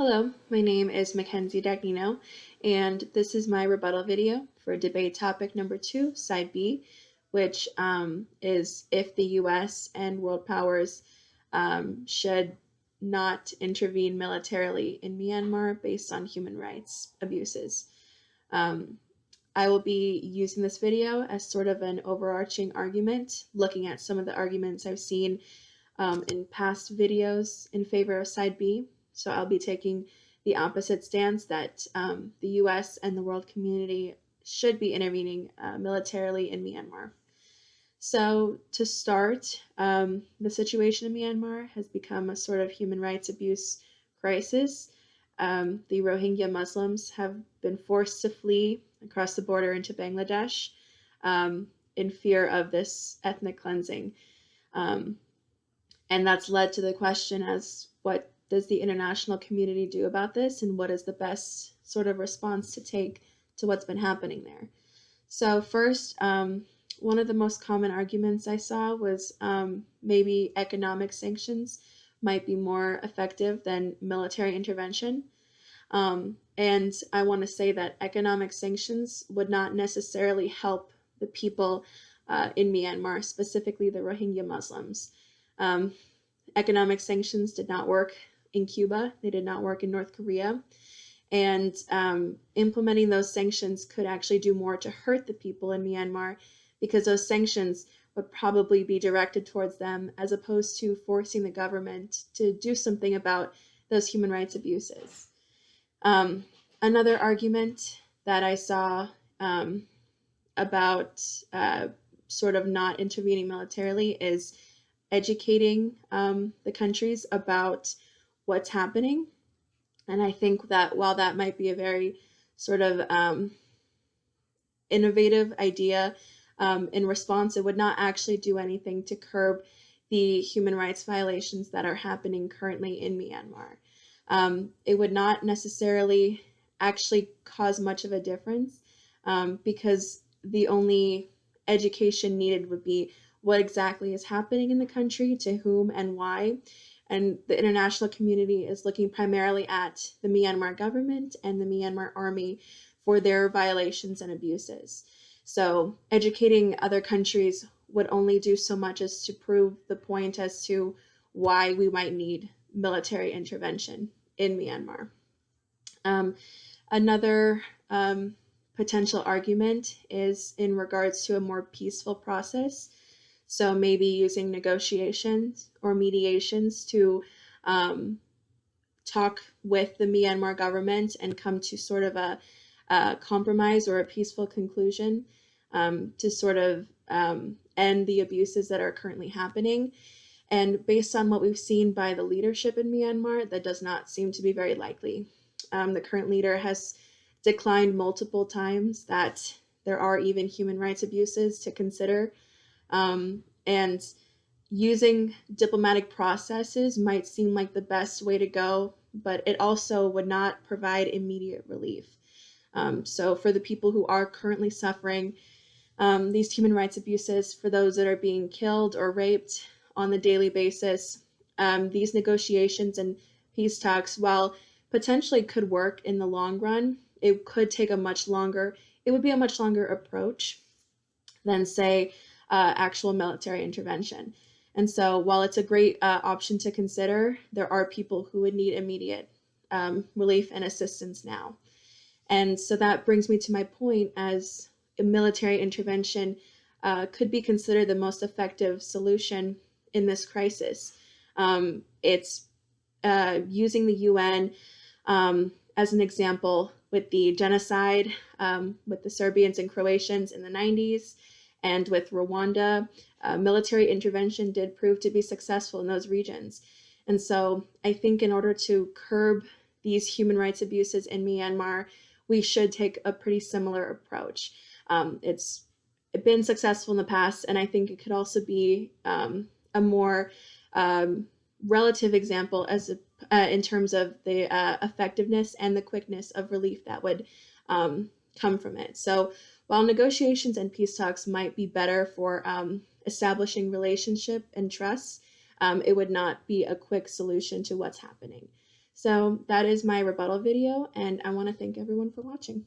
Hello, my name is Mackenzie Dagnino, and this is my rebuttal video for debate topic number 2, side B, which is if the US and world powers should not intervene militarily in Myanmar based on human rights abuses. Um, I will be using this video as sort of an overarching argument, looking at some of the arguments I've seen in past videos in favor of side B. So I'll be taking the opposite stance that the US and the world community should be intervening militarily in Myanmar. So to start, the situation in Myanmar has become a sort of human rights abuse crisis. The Rohingya Muslims have been forced to flee across the border into Bangladesh in fear of this ethnic cleansing. And that's led to the question as what does the international community do about this, and what is the best sort of response to take to what's been happening there? So first, one of the most common arguments I saw was maybe economic sanctions might be more effective than military intervention. And I want to say that economic sanctions would not necessarily help the people in Myanmar, specifically the Rohingya Muslims. Economic sanctions did not work in Cuba. They did not work in North Korea. And implementing those sanctions could actually do more to hurt the people in Myanmar, because those sanctions would probably be directed towards them as opposed to forcing the government to do something about those human rights abuses. Another argument that I saw about sort of not intervening militarily is educating the countries about what's happening. And I think that while that might be a very sort of innovative idea in response, it would not actually do anything to curb the human rights violations that are happening currently in Myanmar. It would not necessarily actually cause much of a difference because the only education needed would be what exactly is happening in the country, to whom and why. And the international community is looking primarily at the Myanmar government and the Myanmar army for their violations and abuses. So educating other countries would only do so much as to prove the point as to why we might need military intervention in Myanmar. Another potential argument is in regards to a more peaceful process. So maybe using negotiations or mediations to talk with the Myanmar government and come to sort of a compromise or a peaceful conclusion to sort of end the abuses that are currently happening. And based on what we've seen by the leadership in Myanmar, that does not seem to be very likely. The current leader has declined multiple times that there are even human rights abuses to consider. And using diplomatic processes might seem like the best way to go, but it also would not provide immediate relief. So for the people who are currently suffering these human rights abuses, for those that are being killed or raped on the daily basis, these negotiations and peace talks, while potentially could work in the long run, it could take it would be a much longer approach than, say, actual military intervention. And so while it's a great option to consider, there are people who would need immediate relief and assistance now. And so that brings me to my point, as a military intervention could be considered the most effective solution in this crisis. It's using the UN as an example with the genocide with the Serbians and Croatians in the 90s, and with Rwanda. Military intervention did prove to be successful in those regions. And so I think in order to curb these human rights abuses in Myanmar, we should take a pretty similar approach. It's been successful in the past, and I think it could also be a more relative example in terms of the effectiveness and the quickness of relief that would come from it. So while negotiations and peace talks might be better for establishing relationship and trust, it would not be a quick solution to what's happening. So that is my rebuttal video, and I want to thank everyone for watching.